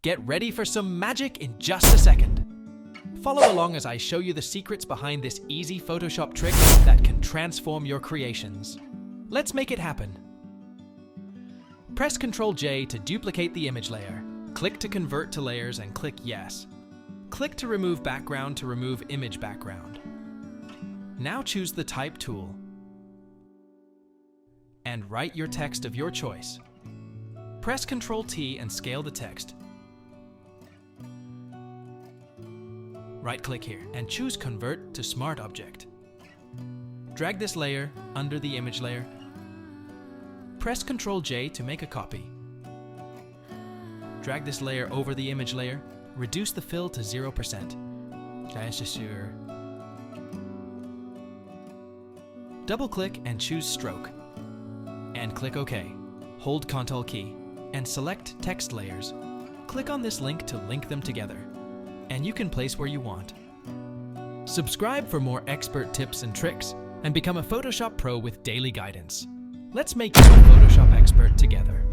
Get ready for some magic in just a second. Follow along as I show you the secrets behind this easy Photoshop trick that can transform your creations. Let's make it happen. Press Ctrl+J to duplicate the image layer. Click to convert to layers and click Yes. Click to remove background to remove image background. Now choose the Type tool and write your text of your choice. Press Ctrl+T and scale the text. Right-click here and choose Convert to Smart Object. Drag this layer under the image layer. Press Ctrl+J to make a copy. Drag this layer over the image layer. Reduce the fill to 0%. Double-click and choose Stroke. And click OK. Hold Ctrl key and select text layers. Click on this link to link them together, and you can place where you want. Subscribe for more expert tips and tricks, and become a Photoshop pro with daily guidance. Let's make you a Photoshop expert together.